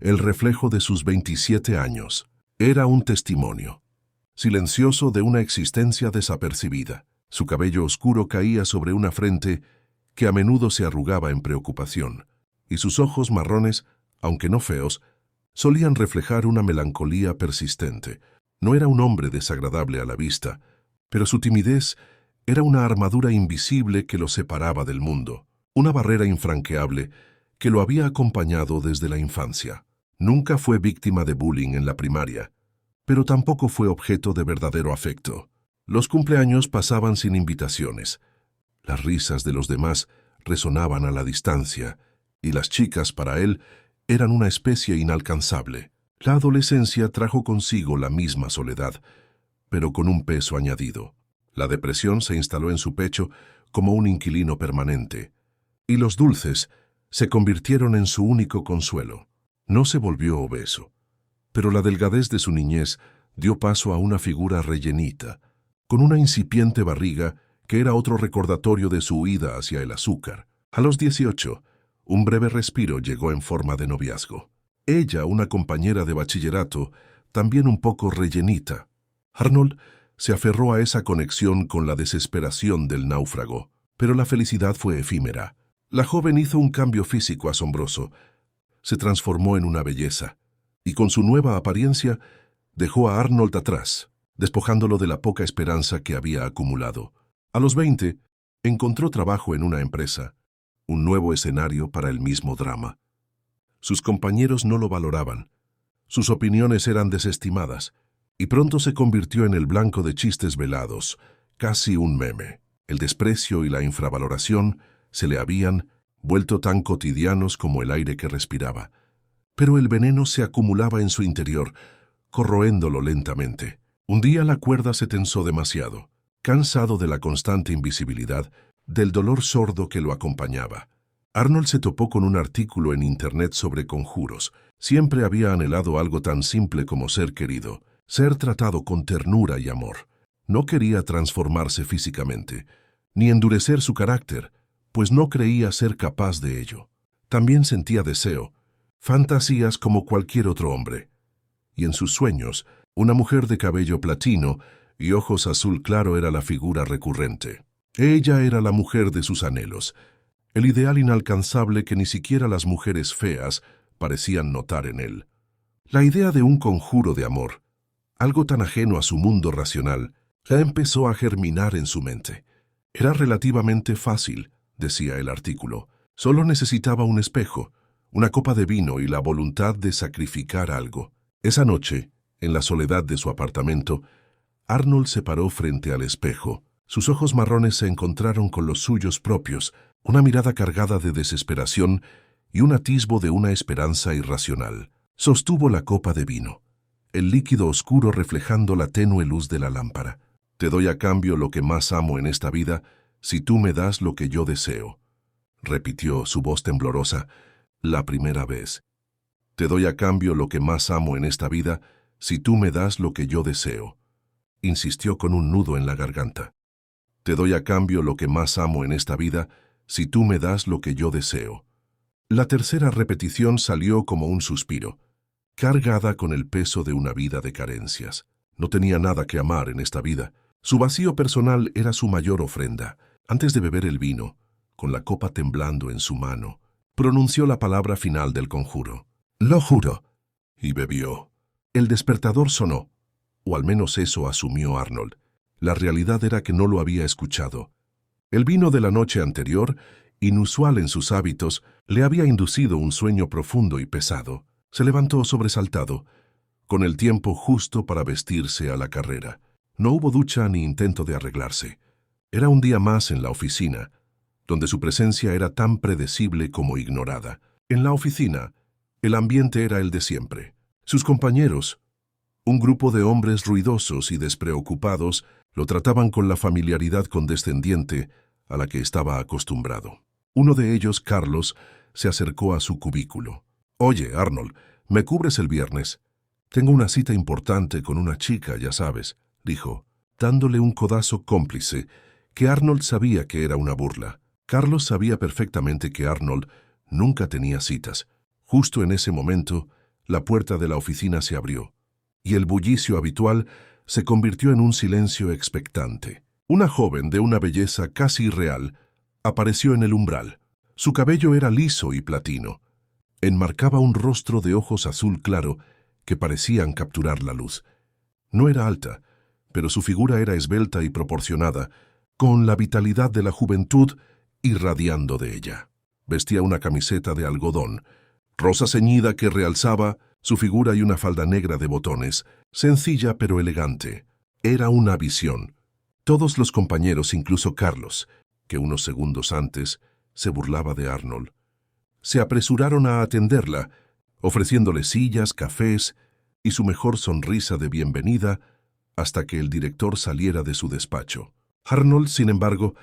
el reflejo de sus 27 años. Era un testimonio silencioso de una existencia desapercibida. Su cabello oscuro caía sobre una frente que a menudo se arrugaba en preocupación, y sus ojos marrones, aunque no feos, solían reflejar una melancolía persistente. No era un hombre desagradable a la vista, pero su timidez era una armadura invisible que lo separaba del mundo, una barrera infranqueable que lo había acompañado desde la infancia. Nunca fue víctima de bullying en la primaria, pero tampoco fue objeto de verdadero afecto. Los cumpleaños pasaban sin invitaciones. Las risas de los demás resonaban a la distancia, y las chicas, para él, eran una especie inalcanzable. La adolescencia trajo consigo la misma soledad, pero con un peso añadido. La depresión se instaló en su pecho como un inquilino permanente, y los dulces se convirtieron en su único consuelo. No se volvió obeso, pero la delgadez de su niñez dio paso a una figura rellenita, con una incipiente barriga que era otro recordatorio de su huida hacia el azúcar. A los 18, un breve respiro llegó en forma de noviazgo. Ella, una compañera de bachillerato, también un poco rellenita. Arnold se aferró a esa conexión con la desesperación del náufrago, pero la felicidad fue efímera. La joven hizo un cambio físico asombroso. Se transformó en una belleza, y con su nueva apariencia dejó a Arnold atrás, despojándolo de la poca esperanza que había acumulado. A los 20, encontró trabajo en una empresa, un nuevo escenario para el mismo drama. Sus compañeros no lo valoraban, sus opiniones eran desestimadas, y pronto se convirtió en el blanco de chistes velados, casi un meme. El desprecio y la infravaloración se le habían vuelto tan cotidianos como el aire que respiraba. Pero el veneno se acumulaba en su interior, corroéndolo lentamente. Un día la cuerda se tensó demasiado, cansado de la constante invisibilidad, del dolor sordo que lo acompañaba. Arnold se topó con un artículo en Internet sobre conjuros. Siempre había anhelado algo tan simple como ser querido, ser tratado con ternura y amor. No quería transformarse físicamente, ni endurecer su carácter, pues no creía ser capaz de ello. También sentía deseo, fantasías como cualquier otro hombre. Y en sus sueños, una mujer de cabello platino y ojos azul claro era la figura recurrente. Ella era la mujer de sus anhelos, el ideal inalcanzable que ni siquiera las mujeres feas parecían notar en él. La idea de un conjuro de amor, algo tan ajeno a su mundo racional, ya empezó a germinar en su mente. Era relativamente fácil, decía el artículo. Solo necesitaba un espejo, una copa de vino y la voluntad de sacrificar algo. Esa noche, en la soledad de su apartamento, Arnold se paró frente al espejo. Sus ojos marrones se encontraron con los suyos propios, una mirada cargada de desesperación y un atisbo de una esperanza irracional. Sostuvo la copa de vino, el líquido oscuro reflejando la tenue luz de la lámpara. Te doy a cambio lo que más amo en esta vida, si tú me das lo que yo deseo, repitió su voz temblorosa, la primera vez. Te doy a cambio lo que más amo en esta vida, si tú me das lo que yo deseo, insistió con un nudo en la garganta. Te doy a cambio lo que más amo en esta vida, si tú me das lo que yo deseo. La tercera repetición salió como un suspiro, cargada con el peso de una vida de carencias. No tenía nada que amar en esta vida. Su vacío personal era su mayor ofrenda. Antes de beber el vino, con la copa temblando en su mano, pronunció la palabra final del conjuro. «Lo juro», y bebió. El despertador sonó, o al menos eso asumió Arnold. La realidad era que no lo había escuchado. El vino de la noche anterior, inusual en sus hábitos, le había inducido un sueño profundo y pesado. Se levantó sobresaltado, con el tiempo justo para vestirse a la carrera. No hubo ducha ni intento de arreglarse. Era un día más en la oficina, donde su presencia era tan predecible como ignorada. En la oficina, el ambiente era el de siempre. Sus compañeros, un grupo de hombres ruidosos y despreocupados, lo trataban con la familiaridad condescendiente a la que estaba acostumbrado. Uno de ellos, Carlos, se acercó a su cubículo. «Oye, Arnold, ¿me cubres el viernes? Tengo una cita importante con una chica, ya sabes», dijo, dándole un codazo cómplice que Arnold sabía que era una burla. Carlos sabía perfectamente que Arnold nunca tenía citas. Justo en ese momento, la puerta de la oficina se abrió, y el bullicio habitual se convirtió en un silencio expectante. Una joven de una belleza casi irreal apareció en el umbral. Su cabello era liso y platino. Enmarcaba un rostro de ojos azul claro que parecían capturar la luz. No era alta, pero su figura era esbelta y proporcionada, con la vitalidad de la juventud irradiando de ella. Vestía una camiseta de algodón, rosa ceñida que realzaba su figura y una falda negra de botones, sencilla pero elegante. Era una visión. Todos los compañeros, incluso Carlos, que unos segundos antes se burlaba de Arnold, se apresuraron a atenderla, ofreciéndole sillas, cafés y su mejor sonrisa de bienvenida hasta que el director saliera de su despacho. Arnold, sin embargo,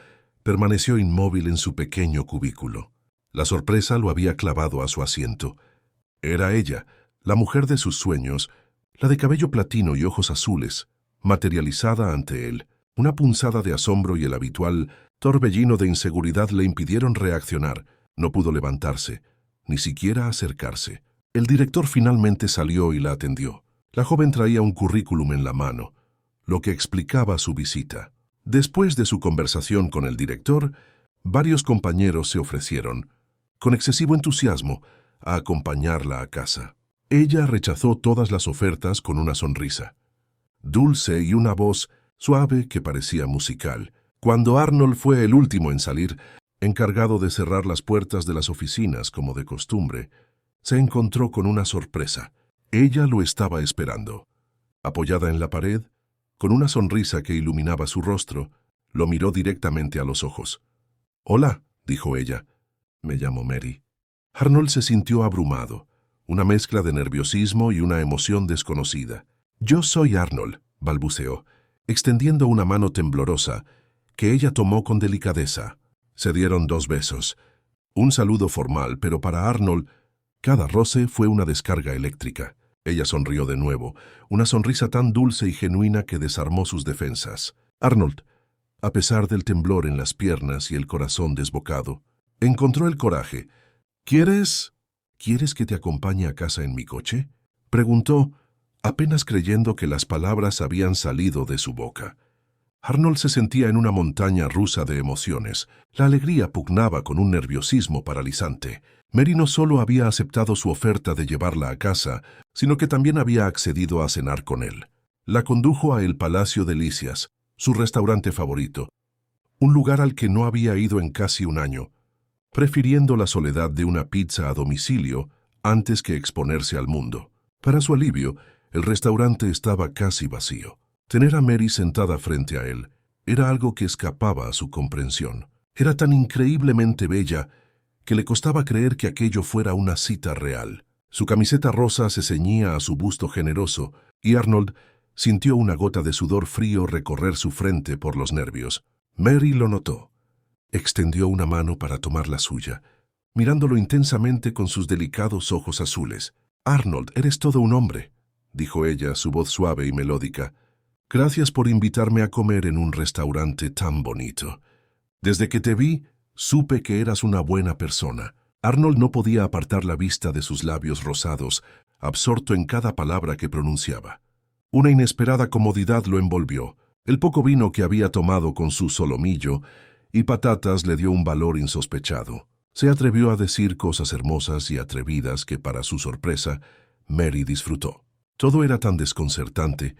permaneció inmóvil en su pequeño cubículo. La sorpresa lo había clavado a su asiento. Era ella, la mujer de sus sueños, la de cabello platino y ojos azules, materializada ante él. Una punzada de asombro y el habitual torbellino de inseguridad le impidieron reaccionar. No pudo levantarse, ni siquiera acercarse. El director finalmente salió y la atendió. La joven traía un currículum en la mano, lo que explicaba su visita. Después de su conversación con el director, varios compañeros se ofrecieron, con excesivo entusiasmo, a acompañarla a casa. Ella rechazó todas las ofertas con una sonrisa dulce y una voz suave que parecía musical. Cuando Arnold fue el último en salir, encargado de cerrar las puertas de las oficinas como de costumbre, se encontró con una sorpresa. Ella lo estaba esperando. Apoyada en la pared, con una sonrisa que iluminaba su rostro, lo miró directamente a los ojos. «Hola», dijo ella. «Me llamo Mary». Arnold se sintió abrumado, una mezcla de nerviosismo y una emoción desconocida. «Yo soy Arnold», balbuceó, extendiendo una mano temblorosa, que ella tomó con delicadeza. Se dieron 2 besos. Un saludo formal, pero para Arnold, cada roce fue una descarga eléctrica. Ella sonrió de nuevo, una sonrisa tan dulce y genuina que desarmó sus defensas. Arnold, a pesar del temblor en las piernas y el corazón desbocado, encontró el coraje. ¿Quieres que te acompañe a casa en mi coche?», preguntó, apenas creyendo que las palabras habían salido de su boca. Arnold se sentía en una montaña rusa de emociones. La alegría pugnaba con un nerviosismo paralizante. Mary no solo había aceptado su oferta de llevarla a casa, sino que también había accedido a cenar con él. La condujo a el Palacio Delicias, su restaurante favorito, un lugar al que no había ido en casi un año, prefiriendo la soledad de una pizza a domicilio antes que exponerse al mundo. Para su alivio, el restaurante estaba casi vacío. Tener a Mary sentada frente a él era algo que escapaba a su comprensión. Era tan increíblemente bella que le costaba creer que aquello fuera una cita real. Su camiseta rosa se ceñía a su busto generoso y Arnold sintió una gota de sudor frío recorrer su frente por los nervios. Mary lo notó. Extendió una mano para tomar la suya, mirándolo intensamente con sus delicados ojos azules. «Arnold, eres todo un hombre», dijo ella, su voz suave y melódica. «Gracias por invitarme a comer en un restaurante tan bonito. Desde que te vi, supe que eras una buena persona». Arnold no podía apartar la vista de sus labios rosados, absorto en cada palabra que pronunciaba. Una inesperada comodidad lo envolvió. El poco vino que había tomado con su solomillo y patatas le dio un valor insospechado. Se atrevió a decir cosas hermosas y atrevidas que, para su sorpresa, Mary disfrutó. Todo era tan desconcertante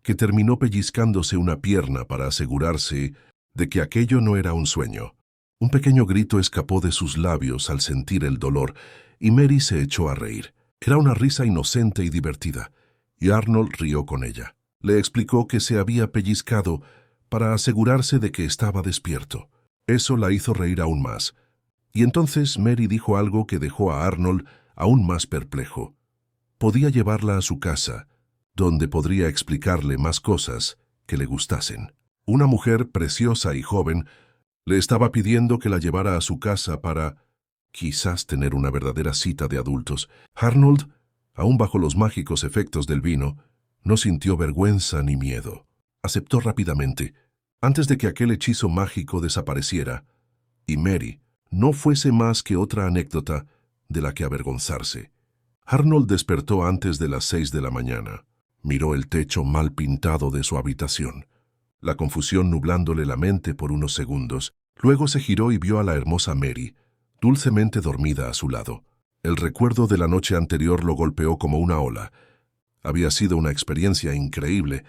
que terminó pellizcándose una pierna para asegurarse de que aquello no era un sueño. Un pequeño grito escapó de sus labios al sentir el dolor, y Mary se echó a reír. Era una risa inocente y divertida, y Arnold rió con ella. Le explicó que se había pellizcado para asegurarse de que estaba despierto. Eso la hizo reír aún más. Y entonces Mary dijo algo que dejó a Arnold aún más perplejo. Podía llevarla a su casa, donde podría explicarle más cosas que le gustasen. Una mujer preciosa y joven le estaba pidiendo que la llevara a su casa para, quizás, tener una verdadera cita de adultos. Arnold, aún bajo los mágicos efectos del vino, no sintió vergüenza ni miedo. Aceptó rápidamente, antes de que aquel hechizo mágico desapareciera, y Mary no fuese más que otra anécdota de la que avergonzarse. Arnold despertó antes de las 6 de la mañana. Miró el techo mal pintado de su habitación, la confusión nublándole la mente por unos segundos. Luego se giró y vio a la hermosa Mary, dulcemente dormida a su lado. El recuerdo de la noche anterior lo golpeó como una ola. Había sido una experiencia increíble,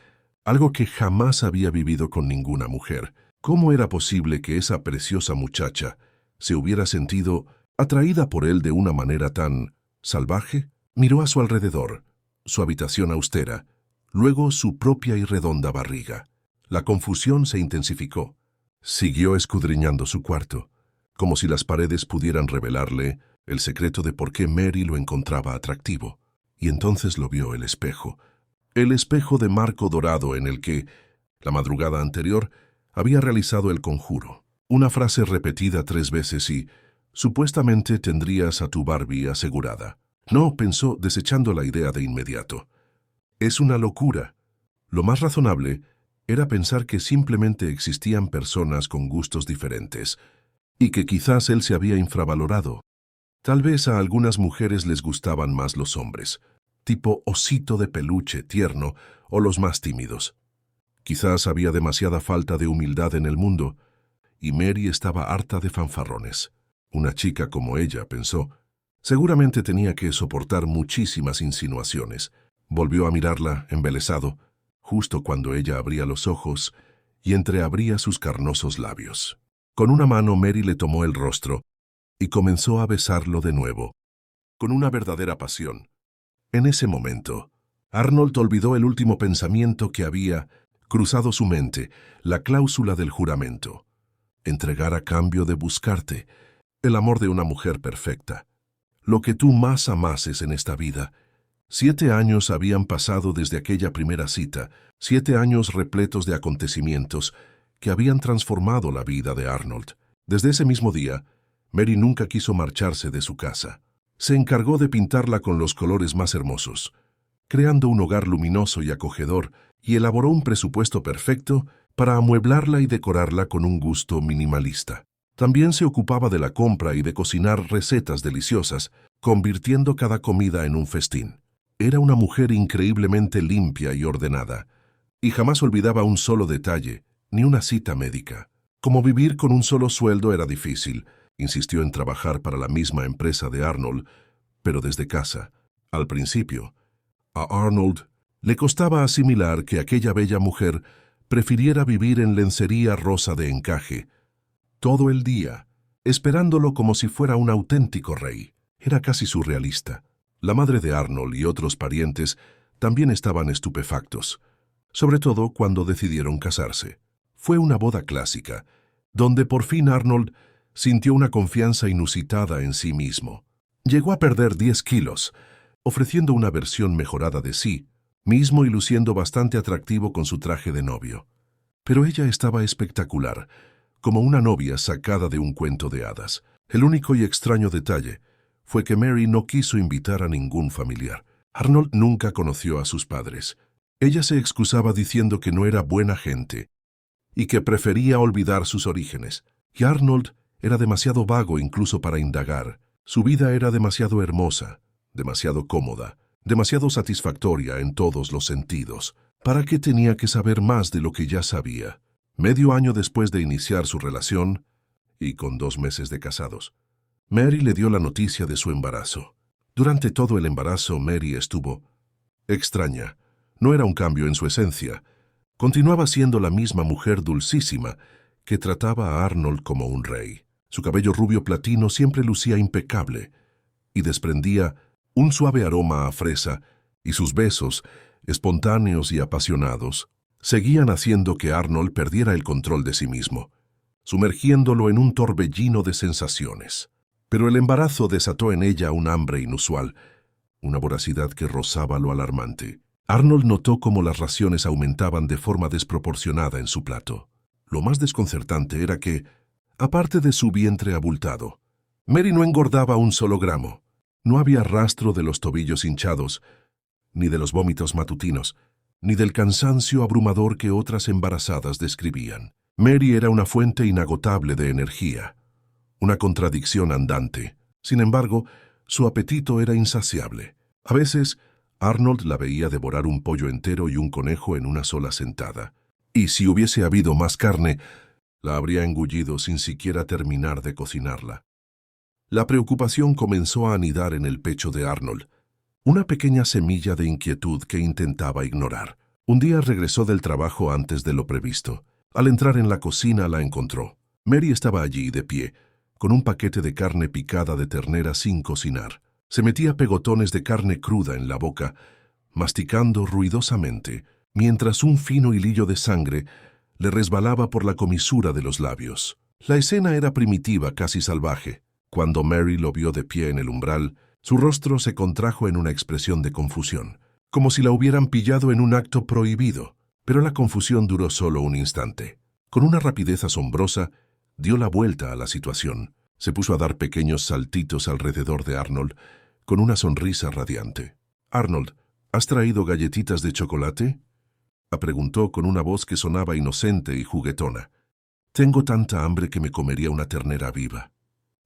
algo que jamás había vivido con ninguna mujer. ¿Cómo era posible que esa preciosa muchacha se hubiera sentido atraída por él de una manera tan salvaje? Miró a su alrededor, su habitación austera, luego su propia y redonda barriga. La confusión se intensificó. Siguió escudriñando su cuarto, como si las paredes pudieran revelarle el secreto de por qué Mary lo encontraba atractivo. Y entonces lo vio el espejo de marco dorado en el que, la madrugada anterior, había realizado el conjuro. Una frase repetida 3 veces y, supuestamente, tendrías a tu Barbie asegurada. No, pensó, desechando la idea de inmediato. Es una locura. Lo más razonable era pensar que simplemente existían personas con gustos diferentes y que quizás él se había infravalorado. Tal vez a algunas mujeres les gustaban más los hombres, tipo osito de peluche tierno o los más tímidos. Quizás había demasiada falta de humildad en el mundo y Mary estaba harta de fanfarrones. Una chica como ella, pensó, seguramente tenía que soportar muchísimas insinuaciones. Volvió a mirarla, embelesado, justo cuando ella abría los ojos y entreabría sus carnosos labios. Con una mano Mary le tomó el rostro y comenzó a besarlo de nuevo, con una verdadera pasión. En ese momento, Arnold olvidó el último pensamiento que había cruzado su mente, la cláusula del juramento. Entregar a cambio de buscarte, el amor de una mujer perfecta, lo que tú más amases en esta vida. 7 años habían pasado desde aquella primera cita, 7 años repletos de acontecimientos que habían transformado la vida de Arnold. Desde ese mismo día, Mary nunca quiso marcharse de su casa. Se encargó de pintarla con los colores más hermosos, creando un hogar luminoso y acogedor, y elaboró un presupuesto perfecto para amueblarla y decorarla con un gusto minimalista. También se ocupaba de la compra y de cocinar recetas deliciosas, convirtiendo cada comida en un festín. Era una mujer increíblemente limpia y ordenada, y jamás olvidaba un solo detalle, ni una cita médica. Como vivir con un solo sueldo era difícil, insistió en trabajar para la misma empresa de Arnold, pero desde casa. Al principio, a Arnold le costaba asimilar que aquella bella mujer prefiriera vivir en lencería rosa de encaje, todo el día, esperándolo como si fuera un auténtico rey. Era casi surrealista. La madre de Arnold y otros parientes también estaban estupefactos, sobre todo cuando decidieron casarse. Fue una boda clásica, donde por fin Arnold sintió una confianza inusitada en sí mismo. Llegó a perder 10 kilos, ofreciendo una versión mejorada de sí mismo y luciendo bastante atractivo con su traje de novio. Pero ella estaba espectacular, como una novia sacada de un cuento de hadas. El único y extraño detalle fue que Mary no quiso invitar a ningún familiar. Arnold nunca conoció a sus padres. Ella se excusaba diciendo que no era buena gente y que prefería olvidar sus orígenes. Y Arnold era demasiado vago incluso para indagar. Su vida era demasiado hermosa, demasiado cómoda, demasiado satisfactoria en todos los sentidos. ¿Para qué tenía que saber más de lo que ya sabía? Medio año después de iniciar su relación, y con 2 meses de casados, Mary le dio la noticia de su embarazo. Durante todo el embarazo, Mary estuvo extraña. No era un cambio en su esencia. Continuaba siendo la misma mujer dulcísima que trataba a Arnold como un rey. Su cabello rubio platino siempre lucía impecable y desprendía un suave aroma a fresa, y sus besos, espontáneos y apasionados, seguían haciendo que Arnold perdiera el control de sí mismo, sumergiéndolo en un torbellino de sensaciones. Pero el embarazo desató en ella un hambre inusual, una voracidad que rozaba lo alarmante. Arnold notó cómo las raciones aumentaban de forma desproporcionada en su plato. Lo más desconcertante era que, aparte de su vientre abultado, Mary no engordaba un solo gramo. No había rastro de los tobillos hinchados, ni de los vómitos matutinos, ni del cansancio abrumador que otras embarazadas describían. Mary era una fuente inagotable de energía, una contradicción andante. Sin embargo, su apetito era insaciable. A veces, Arnold la veía devorar un pollo entero y un conejo en una sola sentada. Y si hubiese habido más carne, la habría engullido sin siquiera terminar de cocinarla. La preocupación comenzó a anidar en el pecho de Arnold, una pequeña semilla de inquietud que intentaba ignorar. Un día regresó del trabajo antes de lo previsto. Al entrar en la cocina la encontró. Mary estaba allí, de pie, con un paquete de carne picada de ternera sin cocinar. Se metía pegotones de carne cruda en la boca, masticando ruidosamente, mientras un fino hilillo de sangre le resbalaba por la comisura de los labios. La escena era primitiva, casi salvaje. Cuando Mary lo vio de pie en el umbral, su rostro se contrajo en una expresión de confusión, como si la hubieran pillado en un acto prohibido. Pero la confusión duró solo un instante. Con una rapidez asombrosa, dio la vuelta a la situación. Se puso a dar pequeños saltitos alrededor de Arnold, con una sonrisa radiante. «Arnold, ¿has traído galletitas de chocolate?», preguntó con una voz que sonaba inocente y juguetona. «Tengo tanta hambre que me comería una ternera viva».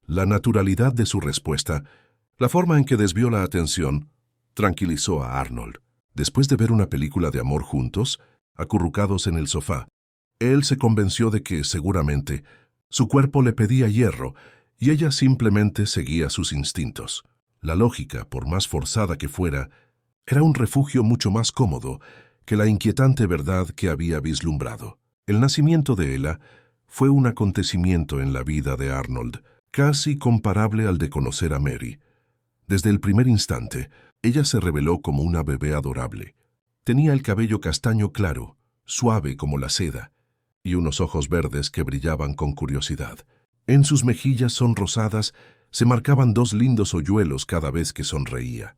La naturalidad de su respuesta, la forma en que desvió la atención, tranquilizó a Arnold. Después de ver una película de amor juntos, acurrucados en el sofá, él se convenció de que, seguramente, su cuerpo le pedía hierro y ella simplemente seguía sus instintos. La lógica, por más forzada que fuera, era un refugio mucho más cómodo que la inquietante verdad que había vislumbrado. El nacimiento de Ella fue un acontecimiento en la vida de Arnold, casi comparable al de conocer a Mary. Desde el primer instante, ella se reveló como una bebé adorable. Tenía el cabello castaño claro, suave como la seda, y unos ojos verdes que brillaban con curiosidad. En sus mejillas sonrosadas se marcaban dos lindos hoyuelos cada vez que sonreía.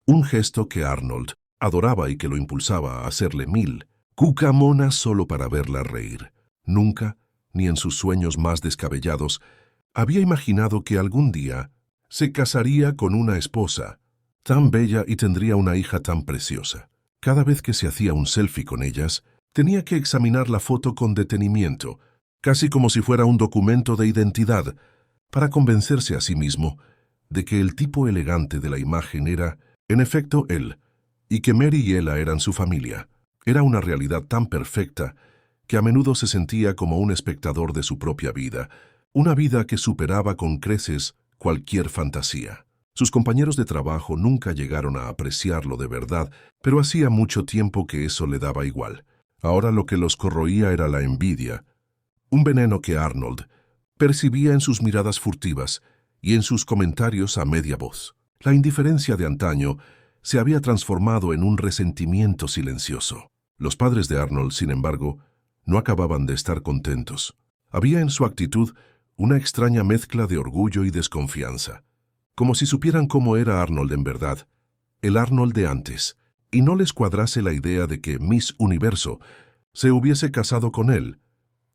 Un gesto que Arnold adoraba y que lo impulsaba a hacerle mil cucamonas solo para verla reír. Nunca, ni en sus sueños más descabellados, había imaginado que algún día se casaría con una esposa tan bella y tendría una hija tan preciosa. Cada vez que se hacía un selfie con ellas, tenía que examinar la foto con detenimiento, casi como si fuera un documento de identidad, para convencerse a sí mismo de que el tipo elegante de la imagen era, en efecto, él, y que Mary y Ella eran su familia. Era una realidad tan perfecta que a menudo se sentía como un espectador de su propia vida, una vida que superaba con creces cualquier fantasía. Sus compañeros de trabajo nunca llegaron a apreciarlo de verdad, pero hacía mucho tiempo que eso le daba igual. Ahora lo que los corroía era la envidia, un veneno que Arnold percibía en sus miradas furtivas y en sus comentarios a media voz. La indiferencia de antaño se había transformado en un resentimiento silencioso. Los padres de Arnold, sin embargo, no acababan de estar contentos. Había en su actitud una extraña mezcla de orgullo y desconfianza, como si supieran cómo era Arnold en verdad, el Arnold de antes, y no les cuadrase la idea de que Miss Universo se hubiese casado con él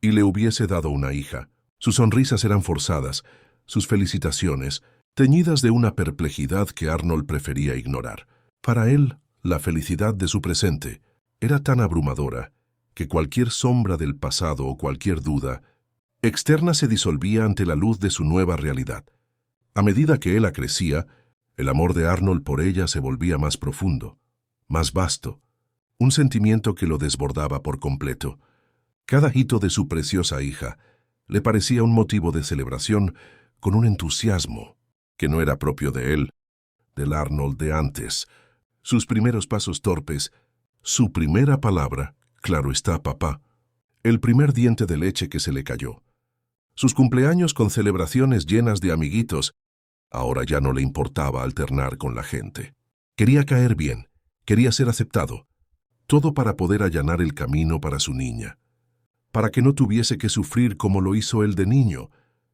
y le hubiese dado una hija. Sus sonrisas eran forzadas, sus felicitaciones, teñidas de una perplejidad que Arnold prefería ignorar. Para él, la felicidad de su presente era tan abrumadora que cualquier sombra del pasado o cualquier duda externa se disolvía ante la luz de su nueva realidad. A medida que Ella crecía, el amor de Arnold por ella se volvía más profundo, más vasto, un sentimiento que lo desbordaba por completo. Cada hito de su preciosa hija le parecía un motivo de celebración con un entusiasmo que no era propio de él, del Arnold de antes. Sus primeros pasos torpes, su primera palabra, claro está, papá, el primer diente de leche que se le cayó, sus cumpleaños con celebraciones llenas de amiguitos. Ahora ya no le importaba alternar con la gente. Quería caer bien, quería ser aceptado, todo para poder allanar el camino para su niña, para que no tuviese que sufrir como lo hizo él de niño,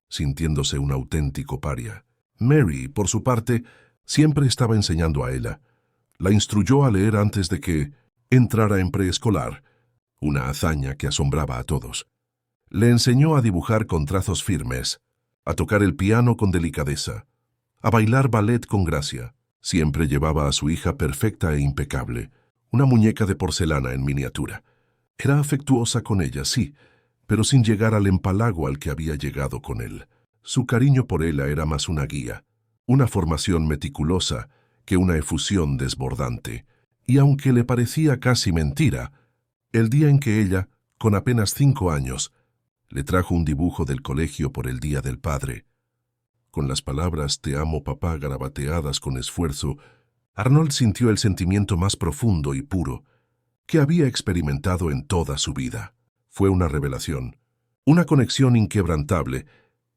sintiéndose un auténtico paria. Mary, por su parte, siempre estaba enseñando a Ella. La instruyó a leer antes de que entrara en preescolar, una hazaña que asombraba a todos. Le enseñó a dibujar con trazos firmes, a tocar el piano con delicadeza, a bailar ballet con gracia. Siempre llevaba a su hija perfecta e impecable, una muñeca de porcelana en miniatura. Era afectuosa con ella, sí, pero sin llegar al empalago al que había llegado con él. Su cariño por ella era más una guía, una formación meticulosa que una efusión desbordante. Y aunque le parecía casi mentira, el día en que ella, con apenas 5 años, le trajo un dibujo del colegio por el Día del Padre, con las palabras «Te amo, papá» garabateadas con esfuerzo, Arnold sintió el sentimiento más profundo y puro que había experimentado en toda su vida. Fue una revelación, una conexión inquebrantable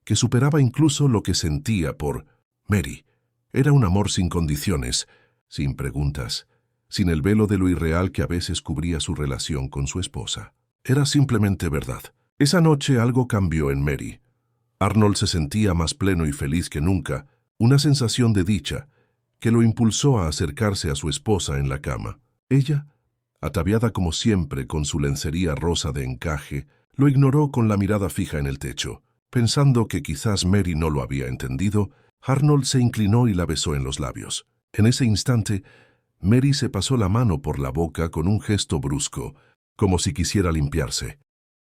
que superaba incluso lo que sentía por Mary. Era un amor sin condiciones, sin preguntas, sin el velo de lo irreal que a veces cubría su relación con su esposa. Era simplemente verdad. Esa noche algo cambió en Mary. Arnold se sentía más pleno y feliz que nunca, una sensación de dicha que lo impulsó a acercarse a su esposa en la cama. Ella, ataviada como siempre con su lencería rosa de encaje, lo ignoró con la mirada fija en el techo. Pensando que quizás Mary no lo había entendido, Arnold se inclinó y la besó en los labios. En ese instante, Mary se pasó la mano por la boca con un gesto brusco, como si quisiera limpiarse.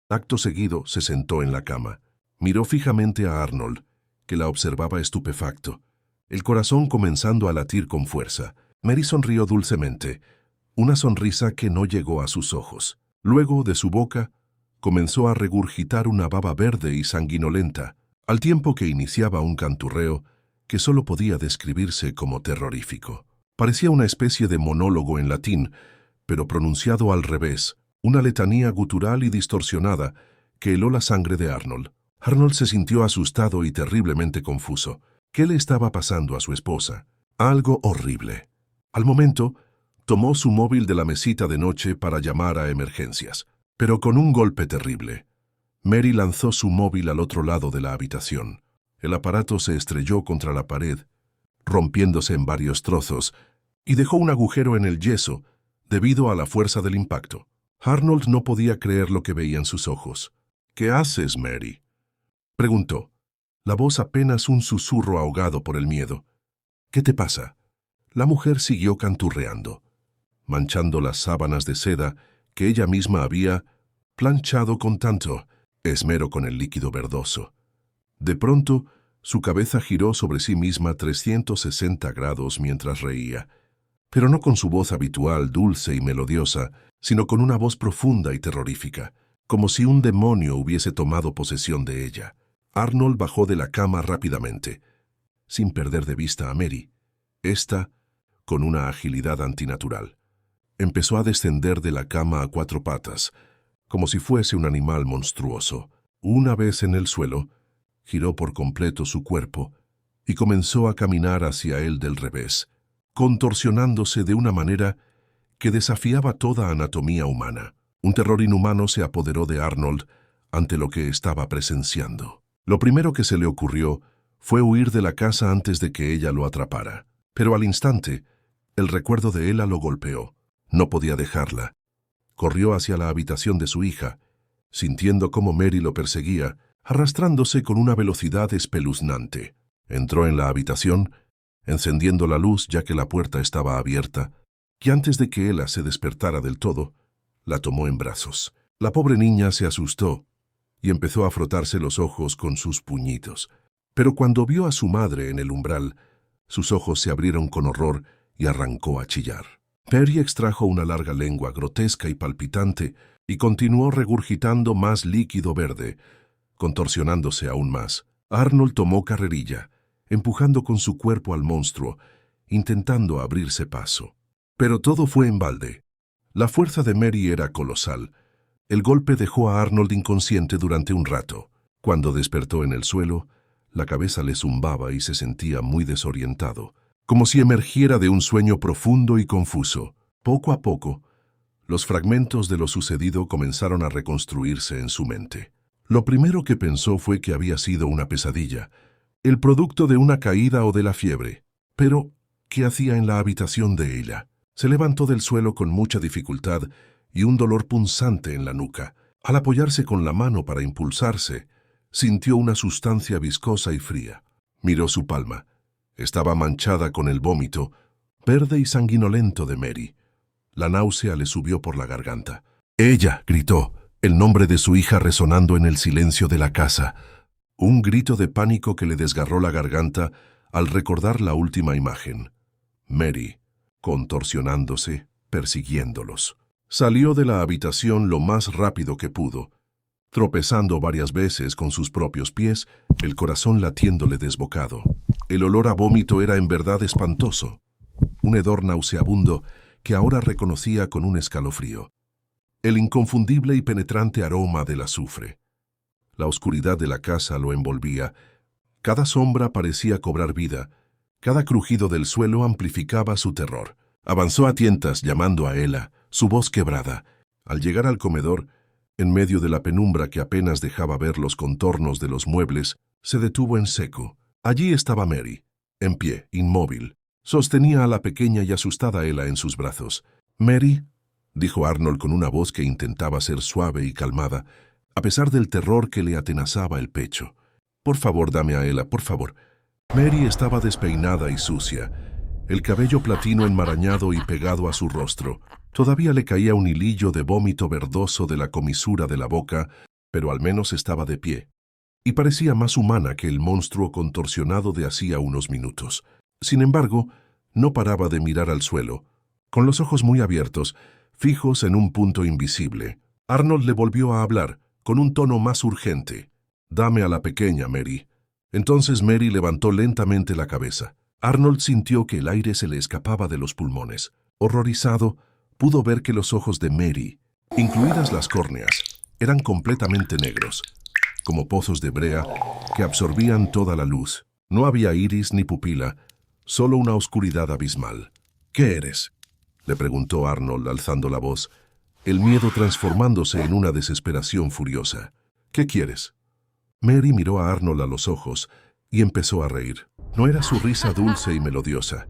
Acto seguido, se sentó en la cama. Miró fijamente a Arnold, que la observaba estupefacto, el corazón comenzando a latir con fuerza. Mary sonrió dulcemente, una sonrisa que no llegó a sus ojos. Luego, de su boca, comenzó a regurgitar una baba verde y sanguinolenta, al tiempo que iniciaba un canturreo que solo podía describirse como terrorífico. Parecía una especie de monólogo en latín, pero pronunciado al revés, una letanía gutural y distorsionada que heló la sangre de Arnold. Arnold se sintió asustado y terriblemente confuso. ¿Qué le estaba pasando a su esposa? Algo horrible. Al momento, tomó su móvil de la mesita de noche para llamar a emergencias, pero con un golpe terrible. Mary lanzó su móvil al otro lado de la habitación. El aparato se estrelló contra la pared, rompiéndose en varios trozos, y dejó un agujero en el yeso debido a la fuerza del impacto. Arnold no podía creer lo que veía en sus ojos. «¿Qué haces, Mary?», preguntó, la voz apenas un susurro ahogado por el miedo. «¿Qué te pasa?». La mujer siguió canturreando, manchando las sábanas de seda que ella misma había planchado con tanto esmero con el líquido verdoso. De pronto, su cabeza giró sobre sí misma 360 grados mientras reía, pero no con su voz habitual, dulce y melodiosa, sino con una voz profunda y terrorífica, como si un demonio hubiese tomado posesión de ella. Arnold bajó de la cama rápidamente, sin perder de vista a Mary. Esta, con una agilidad antinatural, empezó a descender de la cama a 4 patas, como si fuese un animal monstruoso. Una vez en el suelo, giró por completo su cuerpo y comenzó a caminar hacia él del revés, contorsionándose de una manera que desafiaba toda anatomía humana. Un terror inhumano se apoderó de Arnold ante lo que estaba presenciando. Lo primero que se le ocurrió fue huir de la casa antes de que ella lo atrapara, pero al instante, el recuerdo de Ella lo golpeó. No podía dejarla. Corrió hacia la habitación de su hija, sintiendo cómo Mary lo perseguía, arrastrándose con una velocidad espeluznante. Entró en la habitación, encendiendo la luz ya que la puerta estaba abierta, y antes de que Ella se despertara del todo, la tomó en brazos. La pobre niña se asustó y empezó a frotarse los ojos con sus puñitos. Pero cuando vio a su madre en el umbral, sus ojos se abrieron con horror y arrancó a chillar. Mary extrajo una larga lengua grotesca y palpitante y continuó regurgitando más líquido verde, contorsionándose aún más. Arnold tomó carrerilla, empujando con su cuerpo al monstruo, intentando abrirse paso. Pero todo fue en balde. La fuerza de Mary era colosal. El golpe dejó a Arnold inconsciente durante un rato. Cuando despertó en el suelo, la cabeza le zumbaba y se sentía muy desorientado, como si emergiera de un sueño profundo y confuso. Poco a poco, los fragmentos de lo sucedido comenzaron a reconstruirse en su mente. Lo primero que pensó fue que había sido una pesadilla, el producto de una caída o de la fiebre. Pero, ¿qué hacía en la habitación de ella? Se levantó del suelo con mucha dificultad y un dolor punzante en la nuca. Al apoyarse con la mano para impulsarse, sintió una sustancia viscosa y fría. Miró su palma. Estaba manchada con el vómito, verde y sanguinolento de Mary. La náusea le subió por la garganta. «¡Ella!», gritó, el nombre de su hija resonando en el silencio de la casa. Un grito de pánico que le desgarró la garganta al recordar la última imagen. Mary, contorsionándose, persiguiéndolos. Salió de la habitación lo más rápido que pudo, tropezando varias veces con sus propios pies, el corazón latiéndole desbocado. El olor a vómito era en verdad espantoso, un hedor nauseabundo que ahora reconocía con un escalofrío. El inconfundible y penetrante aroma del azufre. La oscuridad de la casa lo envolvía. Cada sombra parecía cobrar vida. Cada crujido del suelo amplificaba su terror. Avanzó a tientas llamando a Ella, su voz quebrada. Al llegar al comedor, en medio de la penumbra que apenas dejaba ver los contornos de los muebles, se detuvo en seco. Allí estaba Mary, en pie, inmóvil. Sostenía a la pequeña y asustada Ella en sus brazos. «Mary», dijo Arnold con una voz que intentaba ser suave y calmada, a pesar del terror que le atenazaba el pecho. «Por favor, dame a Ella, por favor». Mary estaba despeinada y sucia, el cabello platino enmarañado y pegado a su rostro. Todavía le caía un hilillo de vómito verdoso de la comisura de la boca, pero al menos estaba de pie. Y parecía más humana que el monstruo contorsionado de hacía unos minutos. Sin embargo, no paraba de mirar al suelo, con los ojos muy abiertos, fijos en un punto invisible. Arnold le volvió a hablar, con un tono más urgente. «Dame a la pequeña, Mary». Entonces Mary levantó lentamente la cabeza. Arnold sintió que el aire se le escapaba de los pulmones. Horrorizado, pudo ver que los ojos de Mary, incluidas las córneas, eran completamente negros, como pozos de brea que absorbían toda la luz. No había iris ni pupila, solo una oscuridad abismal. «¿Qué eres?», le preguntó Arnold alzando la voz, el miedo transformándose en una desesperación furiosa. «¿Qué quieres?». Mary miró a Arnold a los ojos y empezó a reír. No era su risa dulce y melodiosa,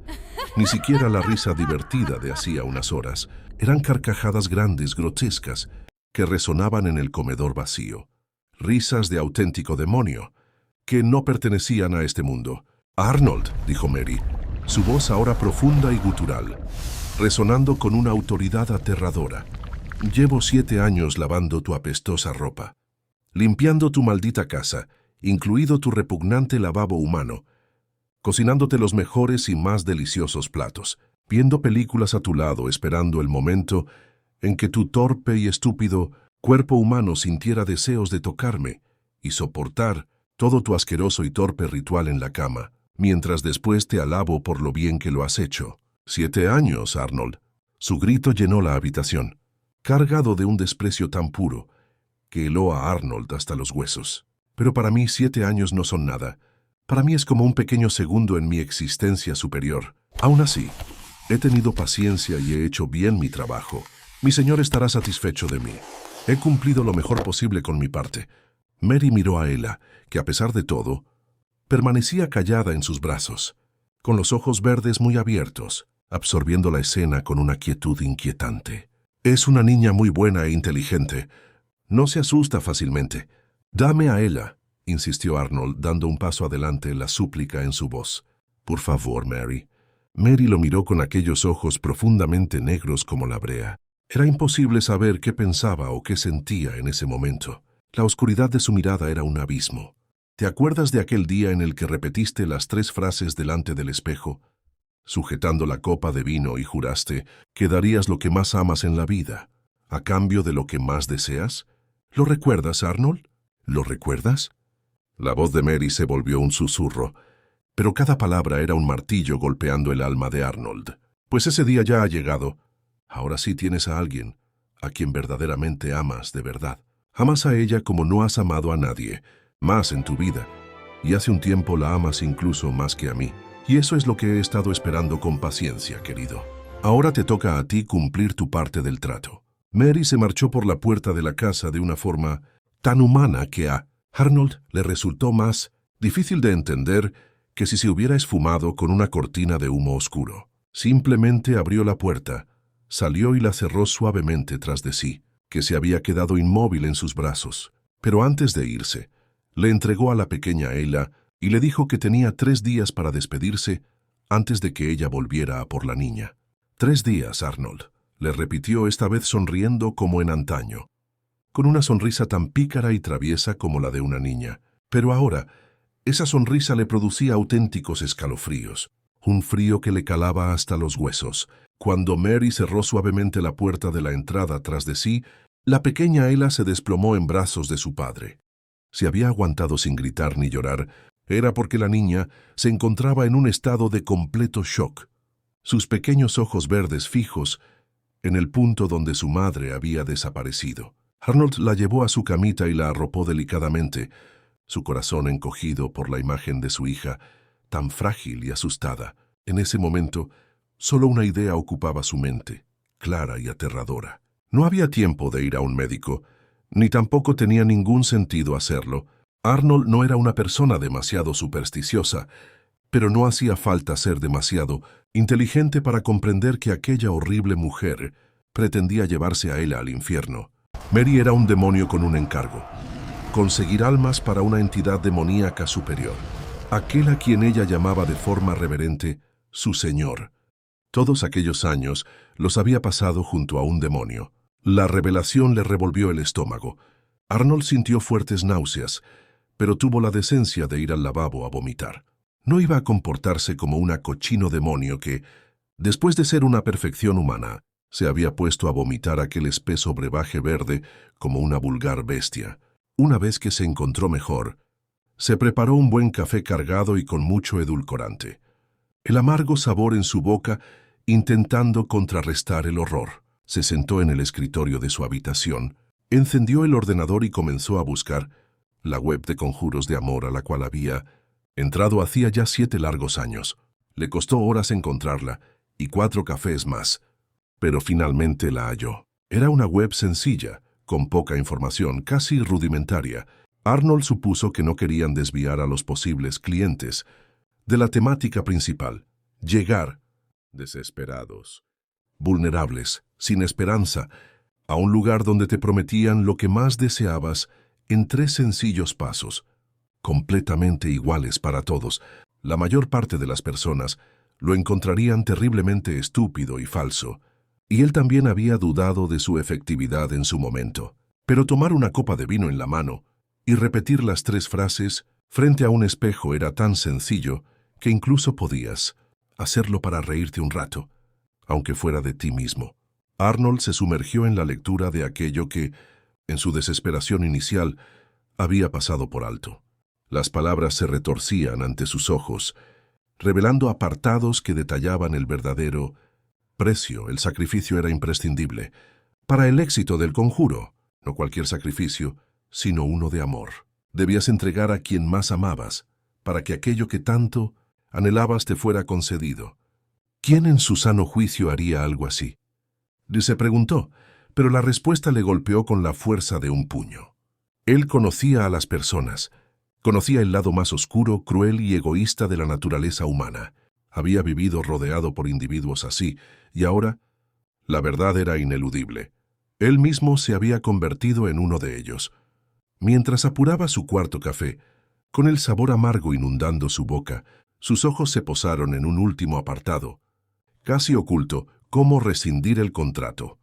ni siquiera la risa divertida de hacía unas horas. Eran carcajadas grandes, grotescas, que resonaban en el comedor vacío. Risas de auténtico demonio, que no pertenecían a este mundo. «Arnold», dijo Mary, su voz ahora profunda y gutural, resonando con una autoridad aterradora. «Llevo 7 años lavando tu apestosa ropa, limpiando tu maldita casa, incluido tu repugnante lavabo humano, cocinándote los mejores y más deliciosos platos, viendo películas a tu lado, esperando el momento en que tu torpe y estúpido cuerpo humano sintiera deseos de tocarme y soportar todo tu asqueroso y torpe ritual en la cama, mientras después te alabo por lo bien que lo has hecho. 7 años, Arnold». Su grito llenó la habitación, cargado de un desprecio tan puro que heló a Arnold hasta los huesos. «Pero para mí 7 años no son nada. Para mí es como un pequeño segundo en mi existencia superior. Aún así, he tenido paciencia y he hecho bien mi trabajo. Mi señor estará satisfecho de mí. He cumplido lo mejor posible con mi parte». Mary miró a Ella, que a pesar de todo, permanecía callada en sus brazos, con los ojos verdes muy abiertos, absorbiendo la escena con una quietud inquietante. «Es una niña muy buena e inteligente. No se asusta fácilmente». «Dame a Ella», insistió Arnold, dando un paso adelante, la súplica en su voz. «Por favor, Mary». Mary lo miró con aquellos ojos profundamente negros como la brea. Era imposible saber qué pensaba o qué sentía en ese momento. La oscuridad de su mirada era un abismo. «¿Te acuerdas de aquel día en el que repetiste las 3 frases delante del espejo, sujetando la copa de vino, y juraste que darías lo que más amas en la vida, a cambio de lo que más deseas? ¿Lo recuerdas, Arnold? ¿Lo recuerdas?». La voz de Mary se volvió un susurro, pero cada palabra era un martillo golpeando el alma de Arnold. «Pues ese día ya ha llegado. Ahora sí tienes a alguien, a quien verdaderamente amas de verdad. Amas a ella como no has amado a nadie, más en tu vida, y hace un tiempo la amas incluso más que a mí. Y eso es lo que he estado esperando con paciencia, querido. Ahora te toca a ti cumplir tu parte del trato». Mary se marchó por la puerta de la casa de una forma tan humana que a Arnold le resultó más difícil de entender que si se hubiera esfumado con una cortina de humo oscuro. Simplemente abrió la puerta, salió y la cerró suavemente tras de sí, que se había quedado inmóvil en sus brazos. Pero antes de irse, le entregó a la pequeña Ella y le dijo que tenía 3 días para despedirse antes de que ella volviera a por la niña. 3 días, Arnold, le repitió, esta vez sonriendo como en antaño, con una sonrisa tan pícara y traviesa como la de una niña. Pero ahora, esa sonrisa le producía auténticos escalofríos. un frío que le calaba hasta los huesos. Cuando Mary cerró suavemente la puerta de la entrada tras de sí, la pequeña Ella se desplomó en brazos de su padre. Si había aguantado sin gritar ni llorar, era porque la niña se encontraba en un estado de completo shock. Sus pequeños ojos verdes fijos en el punto donde su madre había desaparecido. Arnold la llevó a su camita y la arropó delicadamente, su corazón encogido por la imagen de su hija, tan frágil y asustada. En ese momento, solo una idea ocupaba su mente, clara y aterradora. No había tiempo de ir a un médico, ni tampoco tenía ningún sentido hacerlo. Arnold no era una persona demasiado supersticiosa, pero no hacía falta ser demasiado inteligente para comprender que aquella horrible mujer pretendía llevarse a él al infierno. Mary era un demonio con un encargo: conseguir almas para una entidad demoníaca superior, aquel a quien ella llamaba de forma reverente su Señor. Todos aquellos años los había pasado junto a un demonio. La revelación le revolvió el estómago. Arnold sintió fuertes náuseas, pero tuvo la decencia de ir al lavabo a vomitar. No iba a comportarse como un cochino demonio que, después de ser una perfección humana, se había puesto a vomitar aquel espeso brebaje verde como una vulgar bestia. Una vez que se encontró mejor, se preparó un buen café cargado y con mucho edulcorante. El amargo sabor en su boca intentando contrarrestar el horror. Se sentó en el escritorio de su habitación, encendió el ordenador y comenzó a buscar la web de conjuros de amor a la cual había entrado hacía ya 7 largos años. Le costó horas encontrarla y 4 cafés más, pero finalmente la halló. Era una web sencilla, con poca información, casi rudimentaria. Arnold supuso que no querían desviar a los posibles clientes de la temática principal: llegar, desesperados, vulnerables, sin esperanza, a un lugar donde te prometían lo que más deseabas en 3 sencillos pasos, completamente iguales para todos. La mayor parte de las personas lo encontrarían terriblemente estúpido y falso, y él también había dudado de su efectividad en su momento. Pero tomar una copa de vino en la mano y repetir las 3 frases frente a un espejo era tan sencillo que incluso podías hacerlo para reírte un rato, aunque fuera de ti mismo. Arnold se sumergió en la lectura de aquello que, en su desesperación inicial, había pasado por alto. Las palabras se retorcían ante sus ojos, revelando apartados que detallaban el verdadero precio. El sacrificio era imprescindible para el éxito del conjuro, no cualquier sacrificio, sino uno de amor. Debías entregar a quien más amabas, para que aquello que tanto anhelabas te fuera concedido. ¿Quién en su sano juicio haría algo así? Se preguntó, pero la respuesta le golpeó con la fuerza de un puño. Él conocía a las personas, conocía el lado más oscuro, cruel y egoísta de la naturaleza humana. Había vivido rodeado por individuos así, y ahora la verdad era ineludible. Él mismo se había convertido en uno de ellos. Mientras apuraba su cuarto café, con el sabor amargo inundando su boca, sus ojos se posaron en un último apartado, casi oculto: cómo rescindir el contrato.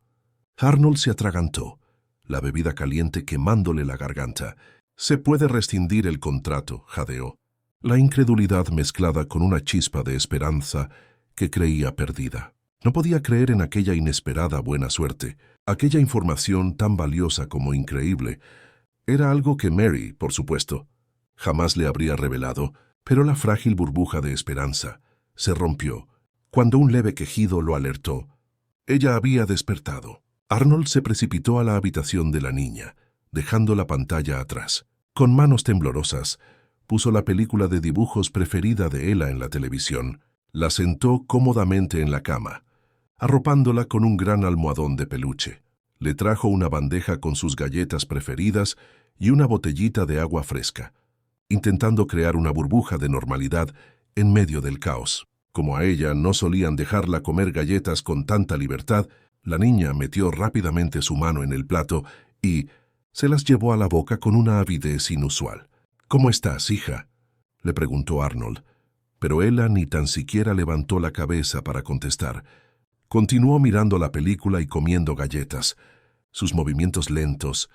Arnold se atragantó, la bebida caliente quemándole la garganta. «Se puede rescindir el contrato», jadeó, la incredulidad mezclada con una chispa de esperanza que creía perdida. No podía creer en aquella inesperada buena suerte. Aquella información tan valiosa como increíble era algo que Mary, por supuesto, jamás le habría revelado, pero la frágil burbuja de esperanza se rompió cuando un leve quejido lo alertó. Ella había despertado. Arnold se precipitó a la habitación de la niña, dejando la pantalla atrás. Con manos temblorosas, puso la película de dibujos preferida de Ella en la televisión, la sentó cómodamente en la cama, arropándola con un gran almohadón de peluche. Le trajo una bandeja con sus galletas preferidas y una botellita de agua fresca, intentando crear una burbuja de normalidad en medio del caos. Como a ella no solían dejarla comer galletas con tanta libertad, la niña metió rápidamente su mano en el plato y se las llevó a la boca con una avidez inusual. «¿Cómo estás, hija?», le preguntó Arnold, pero Ella ni tan siquiera levantó la cabeza para contestar. Continuó mirando la película y comiendo galletas, sus movimientos lentos,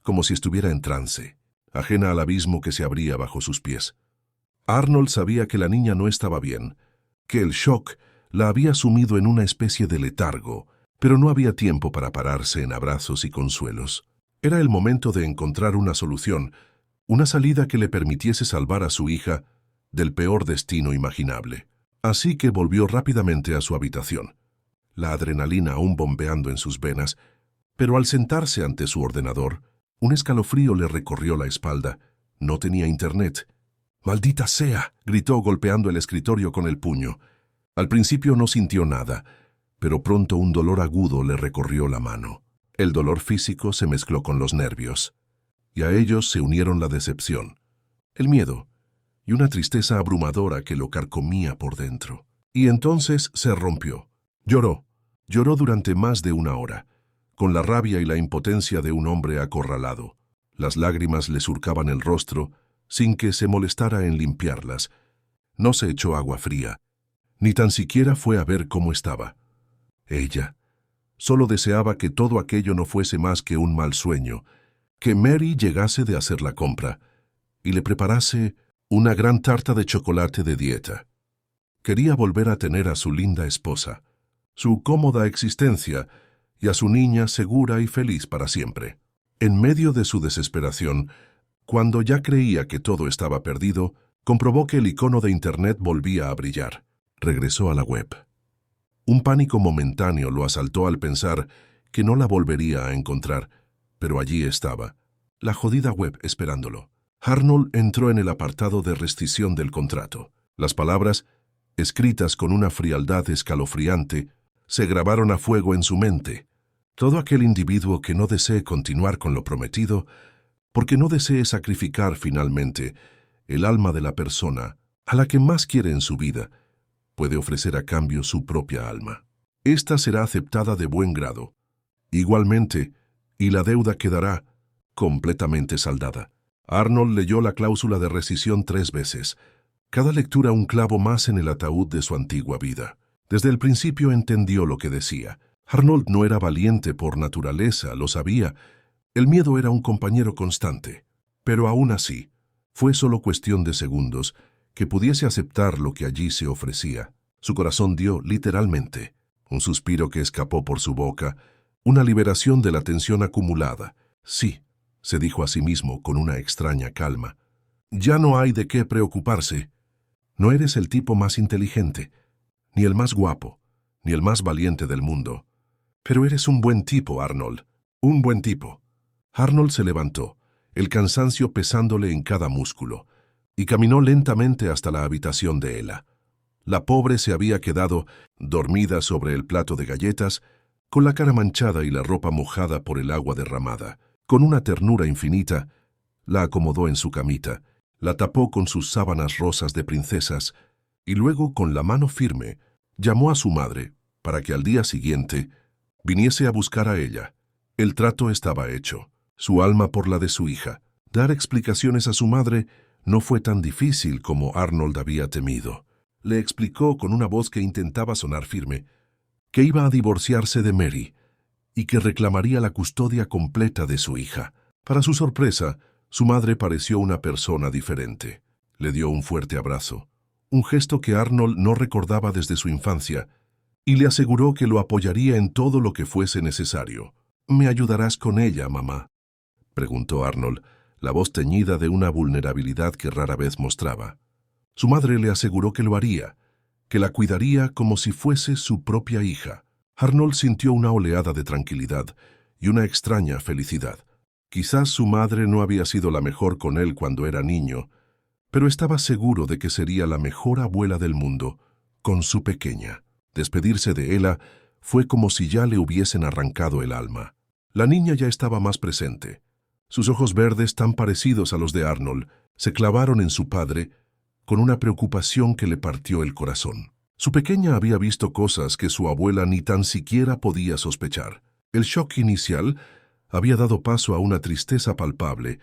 como si estuviera en trance, ajena al abismo que se abría bajo sus pies. Arnold sabía que la niña no estaba bien, que el shock la había sumido en una especie de letargo, pero no había tiempo para pararse en abrazos y consuelos. Era el momento de encontrar una solución, una salida que le permitiese salvar a su hija del peor destino imaginable. Así que volvió rápidamente a su habitación, la adrenalina aún bombeando en sus venas, pero al sentarse ante su ordenador, un escalofrío le recorrió la espalda. No tenía internet. ¡Maldita sea!, gritó golpeando el escritorio con el puño. Al principio no sintió nada, pero pronto un dolor agudo le recorrió la mano. El dolor físico se mezcló con los nervios, y a ellos se unieron la decepción, el miedo y una tristeza abrumadora que lo carcomía por dentro. Y entonces se rompió. Lloró durante más de una hora, con la rabia y la impotencia de un hombre acorralado. Las lágrimas le surcaban el rostro sin que se molestara en limpiarlas. No se echó agua fría, ni tan siquiera fue a ver cómo estaba. Ella solo deseaba que todo aquello no fuese más que un mal sueño, que Mary llegase de hacer la compra y le preparase una gran tarta de chocolate de dieta. Quería volver a tener a su linda esposa, su cómoda existencia y a su niña segura y feliz para siempre. En medio de su desesperación, cuando ya creía que todo estaba perdido, comprobó que el icono de Internet volvía a brillar. Regresó a la web. Un pánico momentáneo lo asaltó al pensar que no la volvería a encontrar, pero allí estaba, la jodida web esperándolo. Arnold entró en el apartado de rescisión del contrato. Las palabras, escritas con una frialdad escalofriante, se grabaron a fuego en su mente. Todo aquel individuo que no desee continuar con lo prometido, porque no desee sacrificar finalmente el alma de la persona a la que más quiere en su vida, puede ofrecer a cambio su propia alma. Esta será aceptada de buen grado, igualmente, y la deuda quedará completamente saldada. Arnold leyó la cláusula de rescisión 3 veces, cada lectura un clavo más en el ataúd de su antigua vida. Desde el principio entendió lo que decía. Arnold no era valiente por naturaleza, lo sabía. El miedo era un compañero constante. Pero aún así, fue solo cuestión de segundos que pudiese aceptar lo que allí se ofrecía. Su corazón dio, literalmente, un suspiro que escapó por su boca, una liberación de la tensión acumulada. Sí, se dijo a sí mismo con una extraña calma. Ya no hay de qué preocuparse. No eres el tipo más inteligente, ni el más guapo, ni el más valiente del mundo. Pero eres un buen tipo, Arnold. Un buen tipo. Arnold se levantó, el cansancio pesándole en cada músculo, y caminó lentamente hasta la habitación de Ella. La pobre se había quedado dormida sobre el plato de galletas, con la cara manchada y la ropa mojada por el agua derramada. Con una ternura infinita, la acomodó en su camita, la tapó con sus sábanas rosas de princesas, y luego, con la mano firme, llamó a su madre para que al día siguiente viniese a buscar a ella. El trato estaba hecho, su alma por la de su hija. Dar explicaciones a su madre no fue tan difícil como Arnold había temido. Le explicó con una voz que intentaba sonar firme que iba a divorciarse de Mary y que reclamaría la custodia completa de su hija. Para su sorpresa, su madre pareció una persona diferente. Le dio un fuerte abrazo, un gesto que Arnold no recordaba desde su infancia, y le aseguró que lo apoyaría en todo lo que fuese necesario. «¿Me ayudarás con ella, mamá?», preguntó Arnold, la voz teñida de una vulnerabilidad que rara vez mostraba. Su madre le aseguró que lo haría, que la cuidaría como si fuese su propia hija. Arnold sintió una oleada de tranquilidad y una extraña felicidad. Quizás su madre no había sido la mejor con él cuando era niño, pero estaba seguro de que sería la mejor abuela del mundo con su pequeña. Despedirse de Ella fue como si ya le hubiesen arrancado el alma. La niña ya estaba más presente. Sus ojos verdes, tan parecidos a los de Arnold, se clavaron en su padre con una preocupación que le partió el corazón. Su pequeña había visto cosas que su abuela ni tan siquiera podía sospechar. El shock inicial había dado paso a una tristeza palpable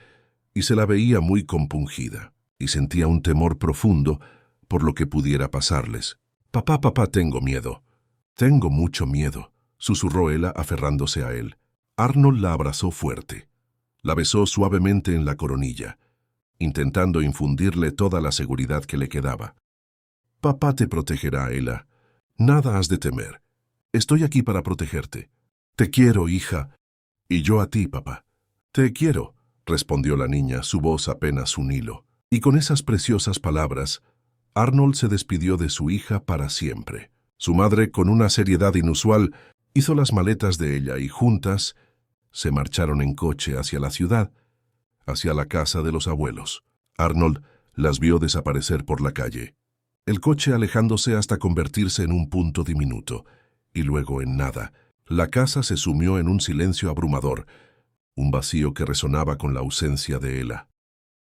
y se la veía muy compungida, y sentía un temor profundo por lo que pudiera pasarles. «Papá, papá, tengo miedo. Tengo mucho miedo», susurró Ella aferrándose a él. Arnold la abrazó fuerte. La besó suavemente en la coronilla, intentando infundirle toda la seguridad que le quedaba. Papá te protegerá, Ella. Nada has de temer. Estoy aquí para protegerte. Te quiero, hija. Y yo a ti, papá. Te quiero, respondió la niña, su voz apenas un hilo. Y con esas preciosas palabras, Arnold se despidió de su hija para siempre. Su madre, con una seriedad inusual, hizo las maletas de ella y juntas se marcharon en coche hacia la ciudad, hacia la casa de los abuelos. Arnold las vio desaparecer por la calle, el coche alejándose hasta convertirse en un punto diminuto, y luego en nada. La casa se sumió en un silencio abrumador, un vacío que resonaba con la ausencia de Ella.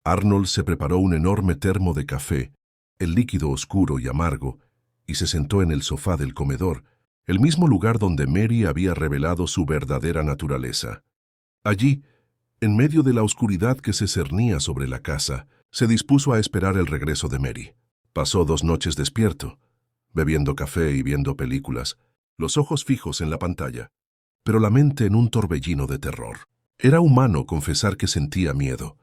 Arnold se preparó un enorme termo de café, el líquido oscuro y amargo, y se sentó en el sofá del comedor, el mismo lugar donde Mary había revelado su verdadera naturaleza. Allí, en medio de la oscuridad que se cernía sobre la casa, se dispuso a esperar el regreso de Mary. Pasó 2 noches despierto, bebiendo café y viendo películas, los ojos fijos en la pantalla, pero la mente en un torbellino de terror. Era humano confesar que sentía miedo,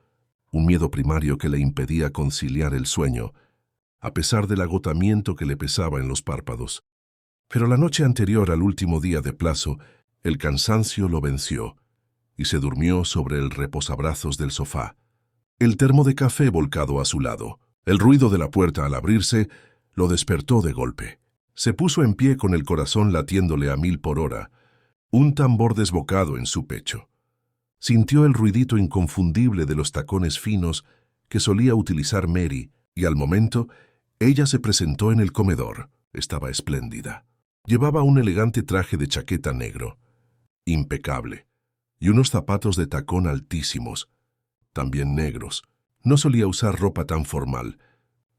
un miedo primario que le impedía conciliar el sueño, a pesar del agotamiento que le pesaba en los párpados. Pero la noche anterior al último día de plazo, el cansancio lo venció, y se durmió sobre el reposabrazos del sofá, el termo de café volcado a su lado. El ruido de la puerta al abrirse lo despertó de golpe. Se puso en pie con el corazón latiéndole a 1000 por hora, un tambor desbocado en su pecho. Sintió el ruidito inconfundible de los tacones finos que solía utilizar Mary, y al momento, ella se presentó en el comedor. Estaba espléndida. Llevaba un elegante traje de chaqueta negro, impecable, y unos zapatos de tacón altísimos, también negros. No solía usar ropa tan formal.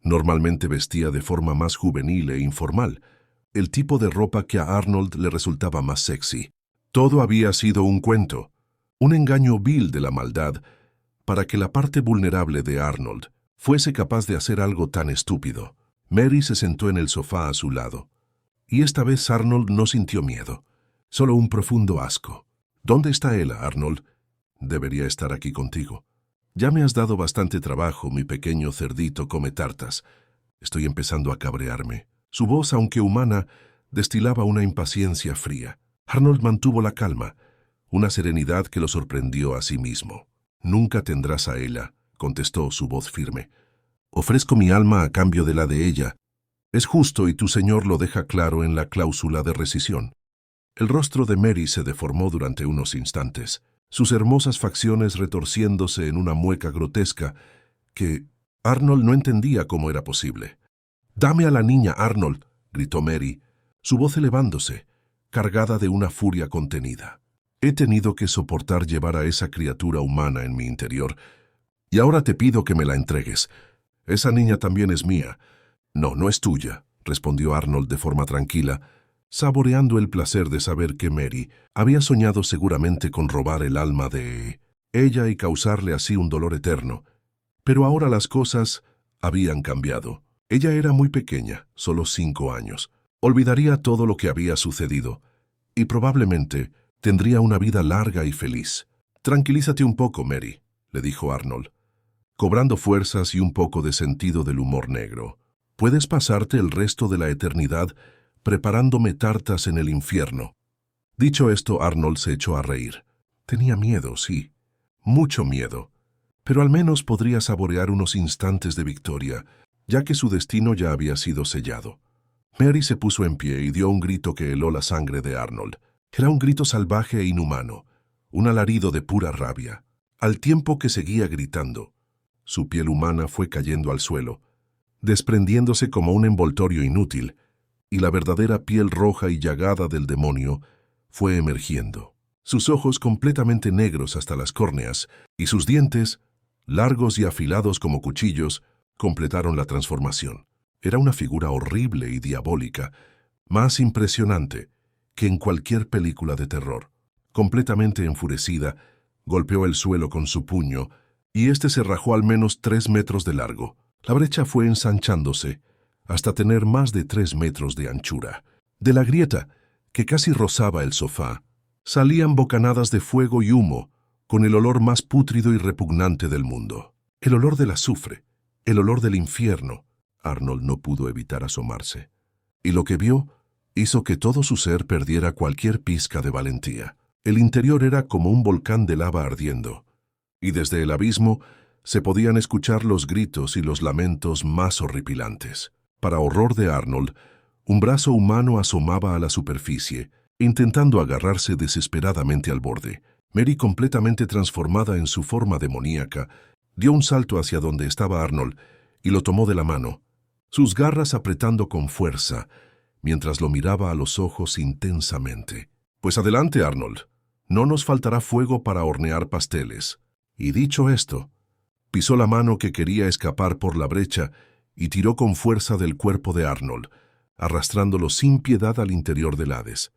Normalmente vestía de forma más juvenil e informal, el tipo de ropa que a Arnold le resultaba más sexy. Todo había sido un cuento, un engaño vil de la maldad, para que la parte vulnerable de Arnold fuese capaz de hacer algo tan estúpido. Mary se sentó en el sofá a su lado, y esta vez Arnold no sintió miedo, solo un profundo asco. ¿Dónde está Ella, Arnold? Debería estar aquí contigo. Ya me has dado bastante trabajo, mi pequeño cerdito come tartas. Estoy empezando a cabrearme. Su voz, aunque humana, destilaba una impaciencia fría. Arnold mantuvo la calma, una serenidad que lo sorprendió a sí mismo. Nunca tendrás a Ella, contestó su voz firme. Ofrezco mi alma a cambio de la de ella. Es justo y tu señor lo deja claro en la cláusula de rescisión. El rostro de Mary se deformó durante unos instantes, sus hermosas facciones retorciéndose en una mueca grotesca que Arnold no entendía cómo era posible. «Dame a la niña, Arnold», gritó Mary, su voz elevándose, cargada de una furia contenida. «He tenido que soportar llevar a esa criatura humana en mi interior, y ahora te pido que me la entregues. Esa niña también es mía». «No, no es tuya», respondió Arnold de forma tranquila, saboreando el placer de saber que Mary había soñado seguramente con robar el alma de ella y causarle así un dolor eterno. Pero ahora las cosas habían cambiado. Ella era muy pequeña, solo 5 años. Olvidaría todo lo que había sucedido y probablemente tendría una vida larga y feliz. «Tranquilízate un poco, Mary», le dijo Arnold, cobrando fuerzas y un poco de sentido del humor negro. «Puedes pasarte el resto de la eternidad preparándome tartas en el infierno». Dicho esto, Arnold se echó a reír. Tenía miedo, sí, mucho miedo, pero al menos podría saborear unos instantes de victoria, ya que su destino ya había sido sellado. Mary se puso en pie y dio un grito que heló la sangre de Arnold. Era un grito salvaje e inhumano, un alarido de pura rabia. Al tiempo que seguía gritando, su piel humana fue cayendo al suelo, desprendiéndose como un envoltorio inútil, y la verdadera piel roja y llagada del demonio fue emergiendo. Sus ojos completamente negros hasta las córneas y sus dientes, largos y afilados como cuchillos, completaron la transformación. Era una figura horrible y diabólica, más impresionante que en cualquier película de terror. Completamente enfurecida, golpeó el suelo con su puño y éste se rajó al menos 3 metros de largo. La brecha fue ensanchándose hasta tener más de 3 metros de anchura. De la grieta, que casi rozaba el sofá, salían bocanadas de fuego y humo, con el olor más pútrido y repugnante del mundo. El olor del azufre, el olor del infierno. Arnold no pudo evitar asomarse. Y lo que vio hizo que todo su ser perdiera cualquier pizca de valentía. El interior era como un volcán de lava ardiendo, y desde el abismo se podían escuchar los gritos y los lamentos más horripilantes. Para horror de Arnold, un brazo humano asomaba a la superficie, intentando agarrarse desesperadamente al borde. Mary, completamente transformada en su forma demoníaca, dio un salto hacia donde estaba Arnold y lo tomó de la mano, sus garras apretando con fuerza, mientras lo miraba a los ojos intensamente. «Pues adelante, Arnold. No nos faltará fuego para hornear pasteles». Y dicho esto, pisó la mano que quería escapar por la brecha y tiró con fuerza del cuerpo de Arnold, arrastrándolo sin piedad al interior del Hades.